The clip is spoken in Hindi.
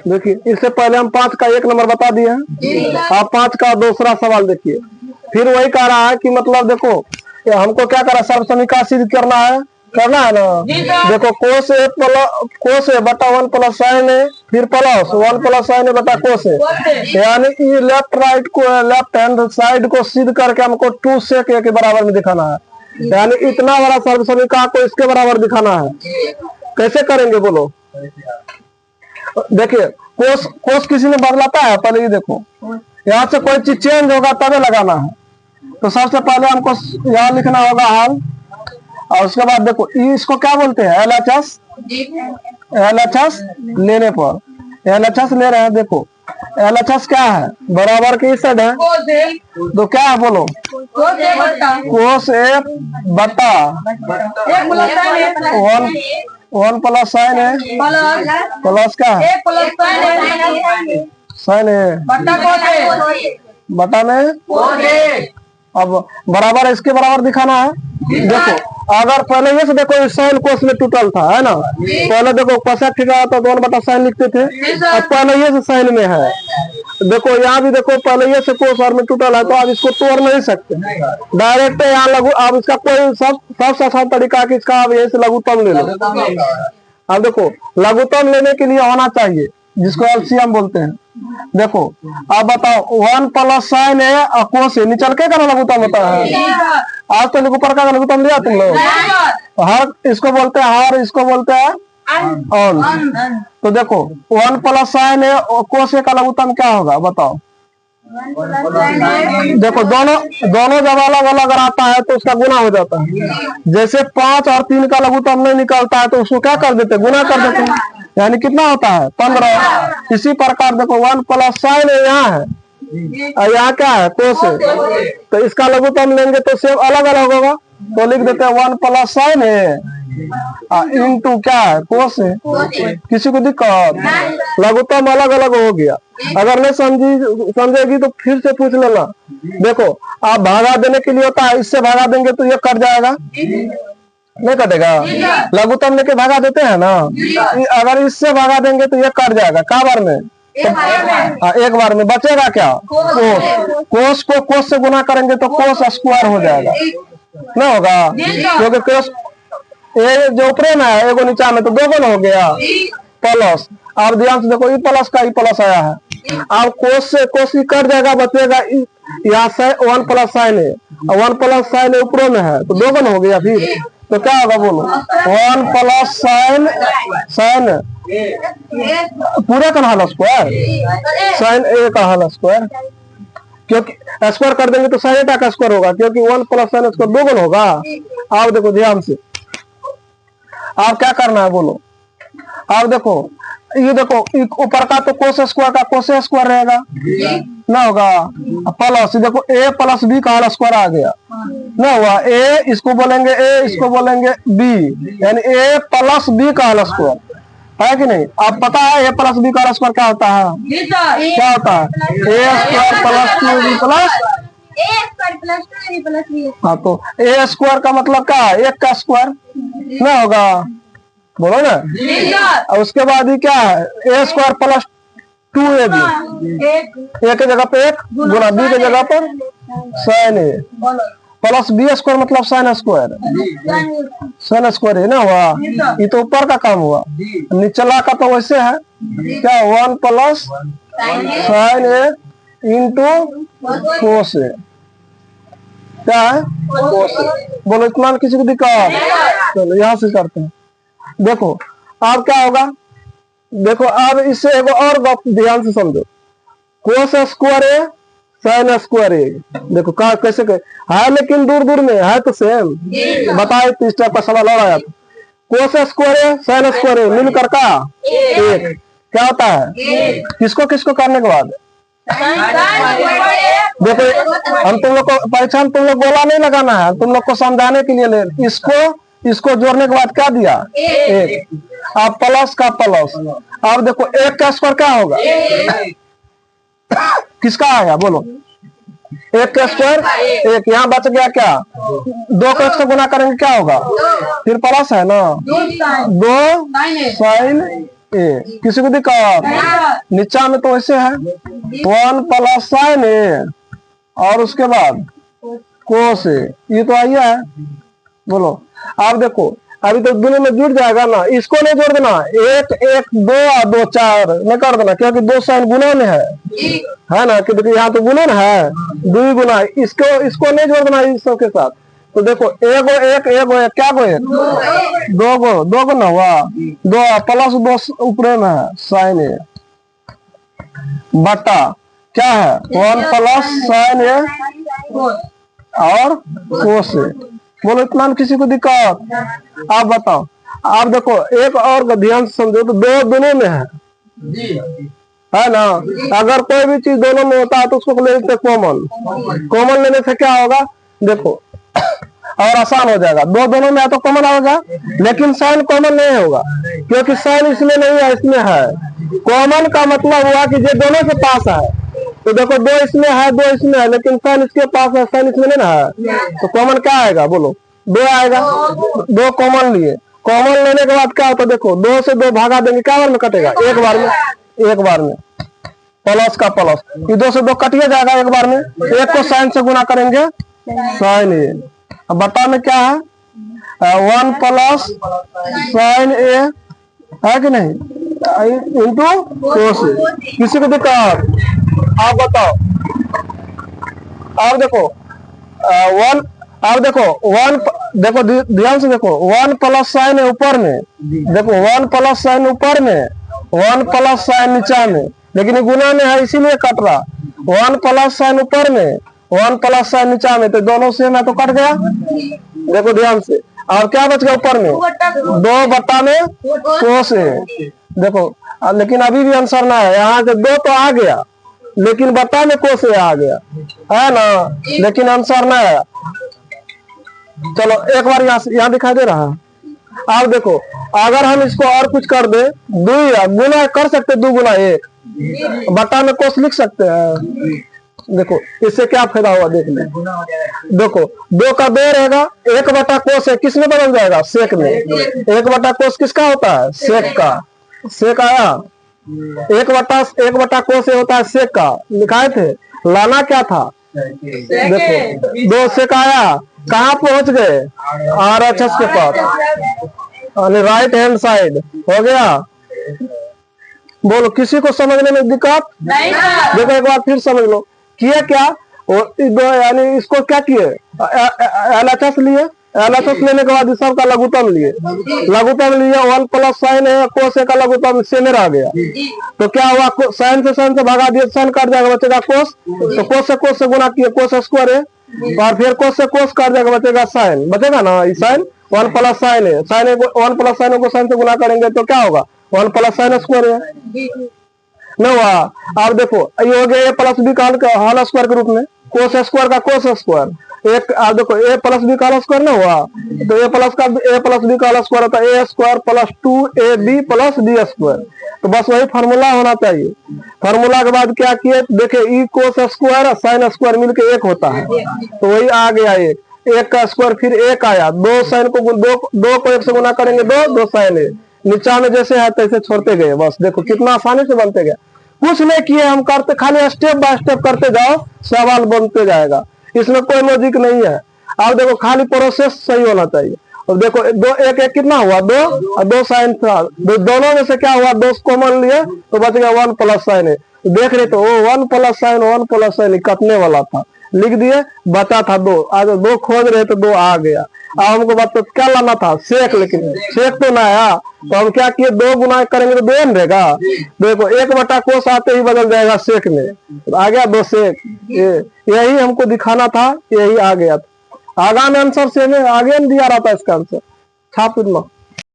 देखिए, इससे पहले हम 5 का 1 नंबर बता दिए हैं। आप 5 का दूसरा सवाल देखिए, फिर वही कह रहा है कि मतलब देखो हमको क्या करा, सर्वसमीका सिद्ध करना है ना। देखो कोस ए बटा 1 प्लस साइन ए, फिर प्लस 1 प्लस साइन ए बटा कोस ए, यानी लेफ्ट राइट को लेफ्ट हैंड साइड को सिद्ध करके हमको 2 सेक ए के बराबर में दिखाना है, यानी इतना बड़ा सर्वसमीका को इसके बराबर दिखाना है। कैसे करेंगे बोलो। देखिए कोस किसी ने बदलाता है, पहले ये देखो यहाँ से कोई चीज चेंज होगा तभी लगाना है। तो सबसे पहले हमको यहाँ लिखना होगा हाल, और उसके बाद देखो इसको क्या बोलते हैं, LHS। LHS लेने पर LHS ले रहे हैं, देखो LHS क्या है, बराबर के इस साइड है, तो क्या है बोलो, कोस ए बटा 1 प्लस साइन है, प्लस क्या है साइन है बटा में, अब बराबर इसके बराबर दिखाना है। देखो अगर पहले ये से देखो साइन कोस में टोटल था, है ना, पहले देखो कोसेक थीटा तो 1 बटा साइन लिखते थे, अब पहले ये से साइन में है। देखो यहाँ भी देखो पहले ये से कोस और में टोटल है, तो आप इसको तोड़ नहीं सकते, डायरेक्ट यहाँ लघु, आप इसका कोई सबसे आसान तरीका कि इसका आप यही से लघुत्तम ले लो। अब देखो लघुत्तम लेने के लिए होना चाहिए जिसको LCM बोलते हैं। देखो आप बताओ 1 प्लस साइन है और कोस है, निचल के का लघुत्तम होता है। आज तो ऊपर का लघुत्तम लिया तुम लोग, हर इसको बोलते हैं हर, इसको बोलते हैं ऑन। तो देखो 1 प्लस साइन है और कोस का लघुत्तम क्या होगा बताओ। देखो दोनों जब अलग अलग आता है तो उसका गुना हो जाता है। जैसे 5 और 3 का लघुत्तम नहीं निकलता है तो उसको क्या कर देते, गुना कर देते हैं, यानी कितना होता है 15। इसी प्रकार देखो 1 प्लस साइन यहाँ है और यहाँ क्या है कोस है, तो इसका लघुत्तम लेंगे तो सिर्फ अलग अलग होगा, तो लिख देते हैं 1 प्लस साइन है इंटू क्या है कोस है। किसी को दिक्कत, लघुत्तम अलग अलग हो गया। अगर नहीं समझेगी तो फिर से पूछ लेना। देखो आप भागा देने के लिए होता है, इससे भागा देंगे तो ये कट जाएगा, नहीं कटेगा, लघुत्तम लेके भागा देते हैं ना, अगर इससे भागा देंगे तो ये कट जाएगा, का बार में एक बार में बचेगा क्या, कोस को कोस से गुना करेंगे तो कोस स्क्वायर हो जाएगा, ना होगा, क्योंकि कोस ये जो ऊपर में है एगो नीचा में, तो 2 गुना हो गया प्लस। आप ध्यान से देखो ई प्लस का ई प्लस आया है, अब कोस से कोस ही कट जाएगा, बचेगा यहाँ से 1 प्लस साइन है, 1 प्लस साइन ऊपर में है तो 2 गुना हो गया, फिर तो क्या होगा बोलो 1 प्लस साइन पूरे का हाल स्क्वायर, साइन ए का हाल स्क्वायर, क्योंकि स्क्वायर कर देंगे तो साइन ए का स्क्वायर होगा, क्योंकि 1 प्लस साइन स्क्वायर 2 गुना होगा। आप देखो ध्यान से, आप क्या करना है बोलो। आप देखो ये देखो ऊपर का तो कोस स्क्वायर का कोस स्क्वायर रहेगा, ना होगा, प्लस देखो a प्लस बी का होल स्क्वायर आ गया, ना हुआ, a इसको बोलेंगे a, इसको बोलेंगे b, यानी a प्लस बी का होल स्क्वायर है कि नहीं। आप पता है a प्लस बी का होल स्क्वायर क्या होता है, क्या होता है a square plus 2b plus, हाँ तो a स्क्वायर का मतलब क्या है 1 का स्क्वायर, ना होगा, बोलो ना। और उसके बाद ही क्या है a square plus 2ab, a के जगह पे 1 गुना b के जगह पर साइन ए प्लस b स्क्वायर मतलब साइन स्क्वायर, साइन स्क्वायर है ना हुआ। ये तो ऊपर का काम हुआ, निचला का तो वैसे है क्या 1 प्लस साइन ए इंटू कोस ए, क्या है कोस ए। बोलो इतना किसी को दिक्कत, चलो यहाँ से करते हैं। देखो अब क्या होगा, देखो अब इससे एक और बात ध्यान से समझो, कोस स्क्वायर है साइन स्क्वायर है, देखो कहा कैसे है, लेकिन दूर दूर में है तो सेम, बताए तो इस टाइप का सवाल और आया था। कोस स्क्वायर है साइन स्क्वायर है मिलकर का एक क्या होता है, किसको किसको करने के बाद देखो हम तुम लोग को परीक्षा तुम लोग गोला नहीं लगाना है, तुम लोग को समझाने के लिए ले, इसको जोड़ने के बाद क्या दिया 1, आप प्लस का प्लस, अब देखो 1 का स्क्वायर क्या होगा किसका आएगा बोलो 1 का स्क्वायर 1, यहाँ बच गया क्या 2 का 1 से गुना करेंगे क्या होगा, फिर प्लस है ना 2 साइन ए, किसी को दिक्कत? नीचा में तो ऐसे है 1 प्लस साइन ए और उसके बाद कोस ए, ये तो आइए है। बोलो आप देखो अभी तो दोनों में जुड़ जाएगा ना, इसको नहीं जोड़ देना, 1 1 2 और 2 4 नहीं कर देना, क्योंकि 2 साइन गुना में है ना, कि देखिए यहाँ तो गुणन है 2 गुना, इसको नहीं जोड़ देना इस सब के साथ। तो देखो एगो एक क्या गो एक 2 गो ना हुआ, 2 प्लस 2 ऊपर में है साइन ए बटा क्या है 1 प्लस साइन ए और कोस ए। बोलो इतना में किसी को दिक्कत? आप बताओ। आप देखो एक और ध्यान से समझो तो 2 दोनों में है ना, अगर कोई भी चीज दोनों में होता है तो उसको ले लेते कॉमन लेने से क्या होगा देखो और आसान हो जाएगा। 2 दोनों में है तो कॉमन होगा, लेकिन साइन कॉमन नहीं होगा क्योंकि साइन इसमें नहीं है इसमें है। कॉमन का मतलब हुआ कि जो दोनों के पास है, तो देखो 2 इसमें है 2 इसमें है, लेकिन साइन इसके पास है साइन इसमें नहीं है, तो कॉमन क्या आएगा? बोलो 2 आएगा। 2 कॉमन लिए, कॉमन लेने के बाद क्या होता है देखो 2 से 2 भागा देंगे, क्या बार में कटेगा? एक बार में प्लस का प्लस, ये 2 से 2 कटिए जाएगा एक बार में, एक को साइन से गुना करेंगे साइन ए। अब बता में क्या है 1 प्लस साइन ए है कि नहीं इंटू कोस ए। किसी को दिक्कत? आप बताओ। आप देखो 1 देखो ध्यान से देखो 1 प्लस साइन है ऊपर में, देखो 1 प्लस साइन ऊपर में 1 प्लस साइन नीचा में, लेकिन ये गुना में है इसीलिए कट रहा। 1 प्लस साइन ऊपर में 1 प्लस साइन नीचा में, तो दोनों सेम है तो कट गया। देखो ध्यान से, और क्या बच गया ऊपर में 2 बट्टा में कोस है। देखो लेकिन अभी भी आंसर ना है, यहाँ से 2 तो आ गया लेकिन बट्टा में कोस आ गया है ना, लेकिन आंसर ना आया। चलो एक बार यहाँ दिखाई दे रहा है। आप देखो अगर हम इसको और कुछ कर दे 2 गुना कर सकते 2 गुना 1 बट्टा में कोस लिख सकते हैं। देखो इससे क्या फायदा हुआ देख ले, देखो 2 का 2 रहेगा, 1 बटा कोस है किस में बदल जाएगा? सेक में। 1 बटा कोस किसका होता है? सेक का। सेक आया, 1 बटा कोस होता है सेक का, लिखाए थे। लाना क्या था? देखो 2 सेक आया, कहाँ पहुंच गए? RHS के पास, राइट हैंड साइड हो गया। बोलो किसी को समझने में दिक्कत? देखो एक बार फिर समझ लो, किया क्या यानी इसको क्या किए LHS लिए, LHS लेने के बाद इस सब का लघुत्तम लिए 1 प्लस साइन है कोस का लघुत्तम से में रह गया, तो क्या हुआ साइन से भागा दिया, साइन काट जाएगा बचेगा कोस, तो कोस से गुना किए कोस स्क्वायर है, और फिर कोस से कोस काट जाएगा बचेगा साइन, बचेगा ना साइन 1 प्लस साइन है, 1 प्लस साइन को साइन से गुना करेंगे तो क्या होगा 1 प्लस साइन स्क्वायर है ना हुआ। आप देखो ये हो गया ए प्लस बी का होल स्क्वायर के रूप में, कोस स्क्वायर का कोस स्क्वायर, एक आप देखो ए प्लस बी का होल स्क्वायर ना हुआ, तो ए प्लस बी का होल स्क्वायर होता है a square plus 2ab plus b square. तो बस वही फार्मूला होना चाहिए। फार्मूला के बाद क्या किए देखे ई कोस स्क्वायर और साइन स्क्वायर मिलके 1 होता है, तो वही आ गया 1 का स्क्वायर फिर 1 आया, 2 साइन को 2 को 1 से गुना करेंगे 2 साइन है, नीचा में जैसे है तैसे छोड़ते गए। बस देखो कितना आसानी से बनते गया, कुछ नहीं किए हम, करते खाली स्टेप बाय स्टेप करते जाओ सवाल बनते जाएगा, इसमें कोई लॉजिक नहीं है। अब देखो खाली प्रोसेस सही होना चाहिए। और देखो 2 1 1 कितना हुआ 2 और 2 साइन था, दोनों में से क्या हुआ 2 कॉमन लिए तो बच गया 1 प्लस साइन है। देख रहे तो 1 प्लस साइन कटने वाला था, लिख दिए, बचा था 2, आज 2 खोज रहे तो 2 आ गया। अब हमको बात तो क्या लाना था सेक, लेकिन सेक तो ना आया, तो हम क्या किए 2 गुना करेंगे तो 2 रहेगा। देखो 1 बटा कोस आते ही बदल जाएगा सेक में, तो आ गया 2 सेक। यही हमको दिखाना था, यही आ गया था। आगा में आंसर से आगे दिया रहा था इसका आंसर, छाप लो।